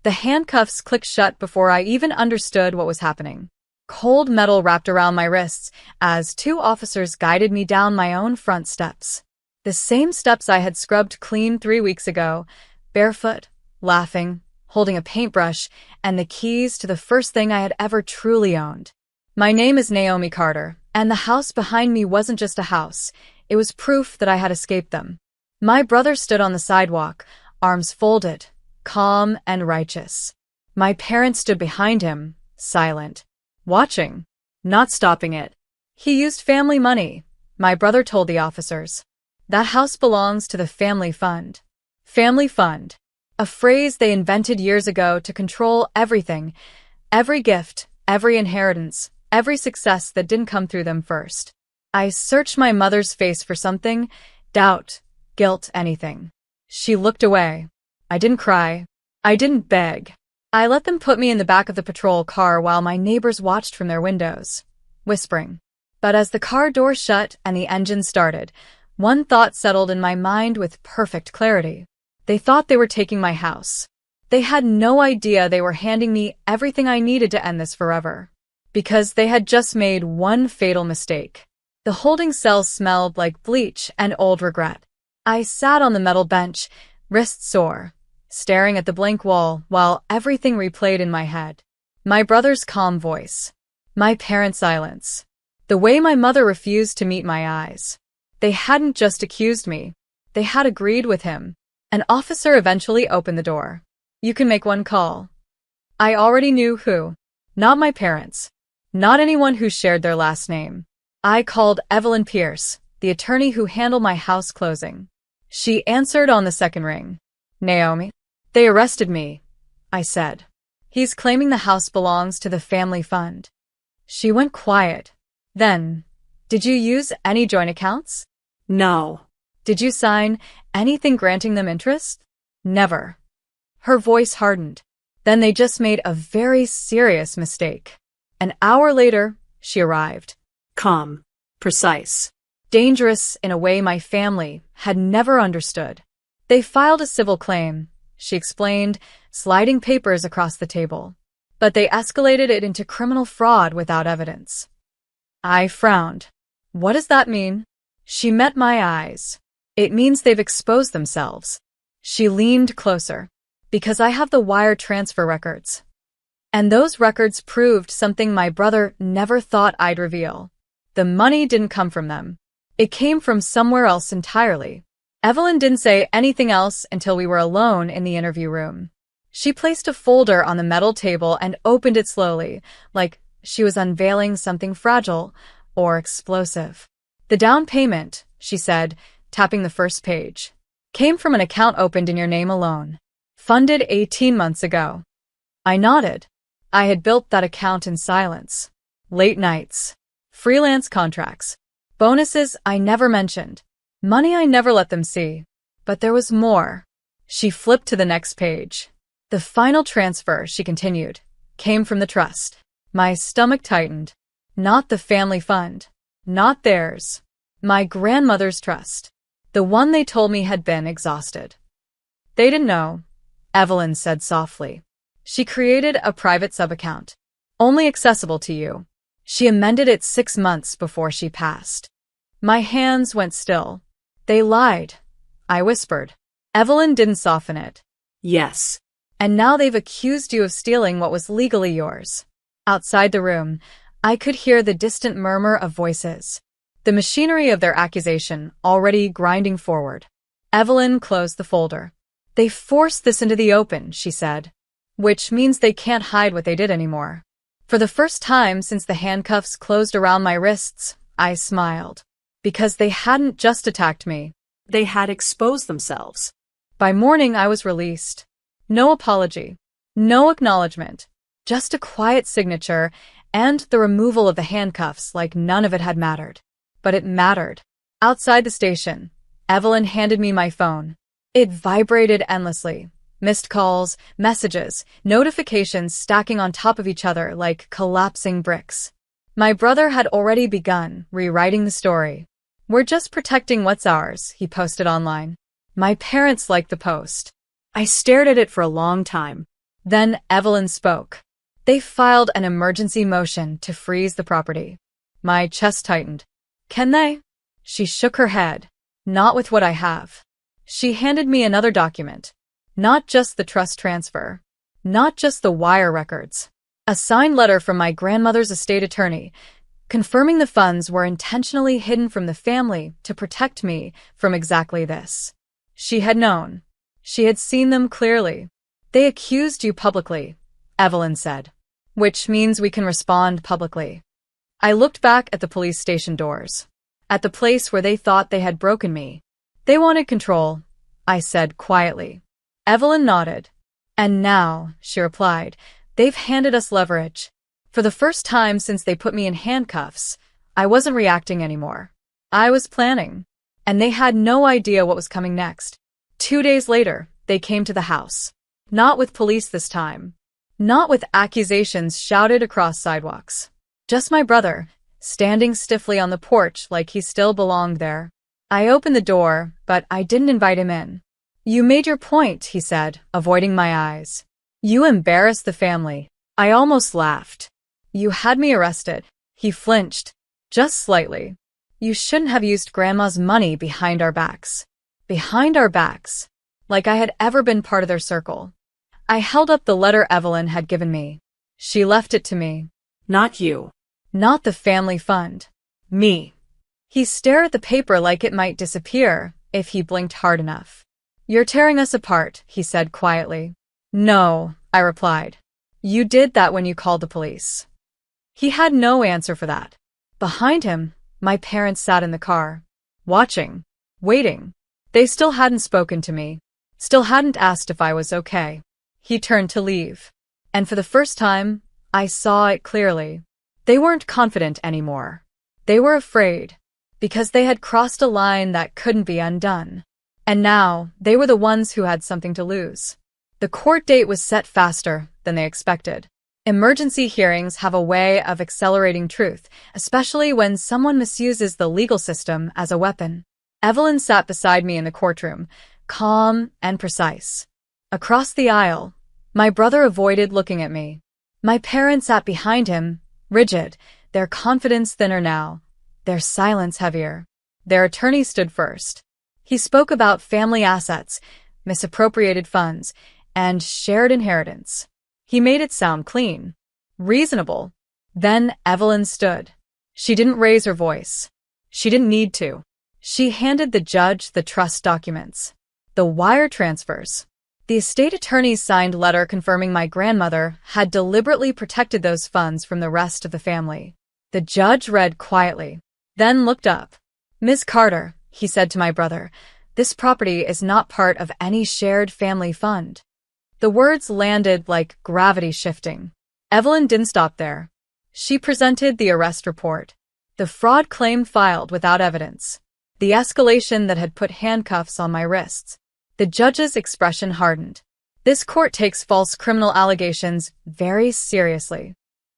The handcuffs clicked shut before I even understood what was happening. Cold metal wrapped around my wrists as two officers guided me down my own front steps. The same steps I had scrubbed clean 3 weeks ago, barefoot, laughing, holding a paintbrush, and the keys to the first thing I had ever truly owned. My name is Naomi Carter, and the house behind me wasn't just a house. It was proof that I had escaped them. My brother stood on the sidewalk, arms folded, calm and righteous. My parents stood behind him, silent, watching, not stopping it. He used family money, my brother told the officers. That house belongs to the family fund. Family fund. A phrase they invented years ago to control everything, every gift, every inheritance, every success that didn't come through them first. I searched my mother's face for something, doubt, guilt, anything. She looked away. I didn't cry. I didn't beg. I let them put me in the back of the patrol car while my neighbors watched from their windows, whispering. But as the car door shut and the engine started, one thought settled in my mind with perfect clarity. They thought they were taking my house. They had no idea they were handing me everything I needed to end this forever. Because they had just made one fatal mistake. The holding cell smelled like bleach and old regret. I sat on the metal bench, wrists sore, staring at the blank wall while everything replayed in my head. My brother's calm voice. My parents' silence. The way my mother refused to meet my eyes. They hadn't just accused me. They had agreed with him. An officer eventually opened the door. You can make one call. I already knew who. Not my parents. Not anyone who shared their last name. I called Evelyn Pierce, the attorney who handled my house closing. She answered on the second ring. Naomi? They arrested me, I said. He's claiming the house belongs to the family fund. She went quiet. Then, did you use any joint accounts? No. Did you sign anything granting them interest? Never. Her voice hardened. Then they just made a very serious mistake. An hour later, she arrived. Calm. Precise. Dangerous in a way my family had never understood. They filed a civil claim, she explained, sliding papers across the table. But they escalated it into criminal fraud without evidence. I frowned. What does that mean? She met my eyes. It means they've exposed themselves. She leaned closer. Because I have the wire transfer records. And those records proved something my brother never thought I'd reveal. The money didn't come from them. It came from somewhere else entirely. Evelyn didn't say anything else until we were alone in the interview room. She placed a folder on the metal table and opened it slowly, like she was unveiling something fragile or explosive. The down payment, she said, tapping the first page, came from an account opened in your name alone. Funded 18 months ago. I nodded. I had built that account in silence. Late nights. Freelance contracts. Bonuses I never mentioned. Money I never let them see. But there was more. She flipped to the next page. The final transfer, she continued, came from the trust. My stomach tightened. Not the family fund. Not theirs. My grandmother's trust. The one they told me had been exhausted. They didn't know, Evelyn said softly. She created a private sub-account. Only accessible to you. She amended it 6 months before she passed. My hands went still. They lied, I whispered. Evelyn didn't soften it. Yes. And now they've accused you of stealing what was legally yours. Outside the room, I could hear the distant murmur of voices. The machinery of their accusation already grinding forward. Evelyn closed the folder. They forced this into the open, she said. Which means they can't hide what they did anymore. For the first time since the handcuffs closed around my wrists, I smiled. Because they hadn't just attacked me. They had exposed themselves. By morning I was released. No apology. No acknowledgement. Just a quiet signature and the removal of the handcuffs like none of it had mattered. But it mattered. Outside the station, Evelyn handed me my phone. It vibrated endlessly. Missed calls, messages, notifications stacking on top of each other like collapsing bricks. My brother had already begun rewriting the story. We're just protecting what's ours, he posted online. My parents liked the post. I stared at it for a long time. Then Evelyn spoke. They filed an emergency motion to freeze the property. My chest tightened. Can they? She shook her head. Not with what I have. She handed me another document. Not just the trust transfer. Not just the wire records. A signed letter from my grandmother's estate attorney, confirming the funds were intentionally hidden from the family to protect me from exactly this. She had known. She had seen them clearly. They accused you publicly, Evelyn said. Which means we can respond publicly. I looked back at the police station doors. At the place where they thought they had broken me. They wanted control, I said quietly. Evelyn nodded. And now, she replied, they've handed us leverage. For the first time since they put me in handcuffs, I wasn't reacting anymore. I was planning. And they had no idea what was coming next. 2 days later, they came to the house. Not with police this time. Not with accusations shouted across sidewalks. Just my brother, standing stiffly on the porch like he still belonged there. I opened the door, but I didn't invite him in. You made your point, he said, avoiding my eyes. You embarrassed the family. I almost laughed. You had me arrested. He flinched. Just slightly. You shouldn't have used Grandma's money behind our backs. Behind our backs. Like I had ever been part of their circle. I held up the letter Evelyn had given me. She left it to me. Not you. Not the family fund. Me. He stared at the paper like it might disappear if he blinked hard enough. You're tearing us apart, he said quietly. No, I replied. You did that when you called the police. He had no answer for that. Behind him, my parents sat in the car. Watching. Waiting. They still hadn't spoken to me. Still hadn't asked if I was okay. He turned to leave. And for the first time, I saw it clearly. They weren't confident anymore. They were afraid. Because they had crossed a line that couldn't be undone. And now, they were the ones who had something to lose. The court date was set faster than they expected. Emergency hearings have a way of accelerating truth, especially when someone misuses the legal system as a weapon. Evelyn sat beside me in the courtroom, calm and precise. Across the aisle, my brother avoided looking at me. My parents sat behind him, rigid, their confidence thinner now, their silence heavier. Their attorney stood first. He spoke about family assets, misappropriated funds, and shared inheritance. He made it sound clean, reasonable. Then Evelyn stood. She didn't raise her voice. She didn't need to. She handed the judge the trust documents. The wire transfers. The estate attorney's signed letter confirming my grandmother had deliberately protected those funds from the rest of the family. The judge read quietly, then looked up. Miss Carter, he said to my brother, this property is not part of any shared family fund. The words landed like gravity shifting. Evelyn didn't stop there. She presented the arrest report. The fraud claim filed without evidence. The escalation that had put handcuffs on my wrists. The judge's expression hardened. This court takes false criminal allegations very seriously.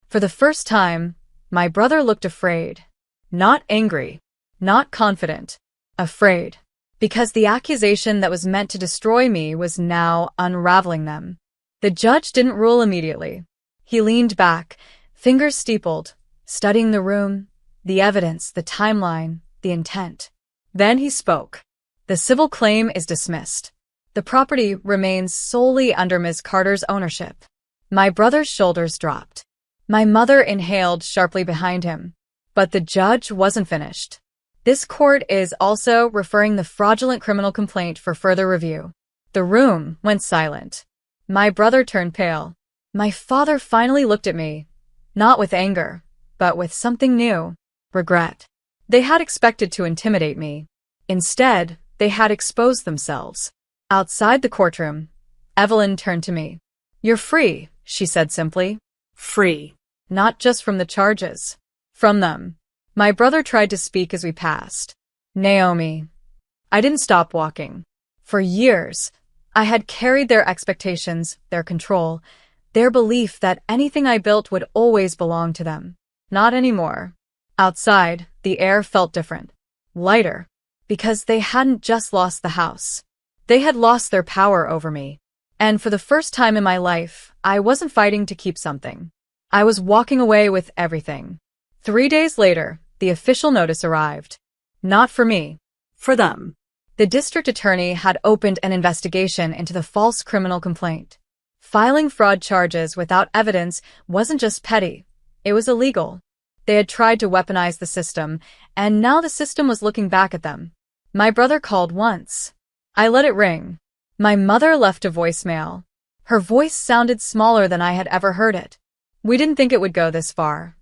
For the first time, my brother looked afraid. Not angry. Not confident. Afraid. Because the accusation that was meant to destroy me was now unraveling them. The judge didn't rule immediately. He leaned back, fingers steepled, studying the room, the evidence, the timeline, the intent. Then he spoke. The civil claim is dismissed. The property remains solely under Ms. Carter's ownership. My brother's shoulders dropped. My mother inhaled sharply behind him. But the judge wasn't finished. This court is also referring the fraudulent criminal complaint for further review. The room went silent. My brother turned pale. My father finally looked at me, not with anger, but with something new, regret. They had expected to intimidate me. Instead, they had exposed themselves. Outside the courtroom, Evelyn turned to me. You're free, she said simply. Free. Not just from the charges. From them. My brother tried to speak as we passed. Naomi. I didn't stop walking. For years, I had carried their expectations, their control, their belief that anything I built would always belong to them. Not anymore. Outside, the air felt different. Lighter. Because they hadn't just lost the house. They had lost their power over me. And for the first time in my life, I wasn't fighting to keep something. I was walking away with everything. 3 days later, the official notice arrived. Not for me. For them. The district attorney had opened an investigation into the false criminal complaint. Filing fraud charges without evidence wasn't just petty, it was illegal. They had tried to weaponize the system, and now the system was looking back at them. My brother called once. I let it ring. My mother left a voicemail. Her voice sounded smaller than I had ever heard it. We didn't think it would go this far.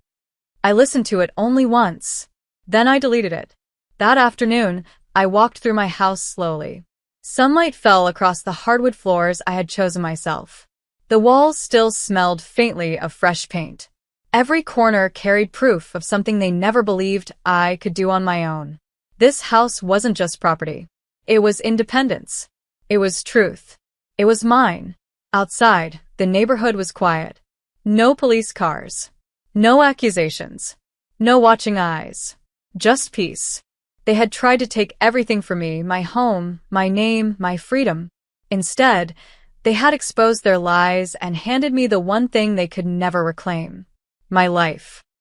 I listened to it only once. Then I deleted it. That afternoon, I walked through my house slowly. Sunlight fell across the hardwood floors I had chosen myself. The walls still smelled faintly of fresh paint. Every corner carried proof of something they never believed I could do on my own. This house wasn't just property. It was independence. It was truth. It was mine. Outside, the neighborhood was quiet. No police cars. No accusations. No watching eyes. Just peace. They had tried to take everything from me, my home, my name, my freedom. Instead, they had exposed their lies and handed me the one thing they could never reclaim. My life.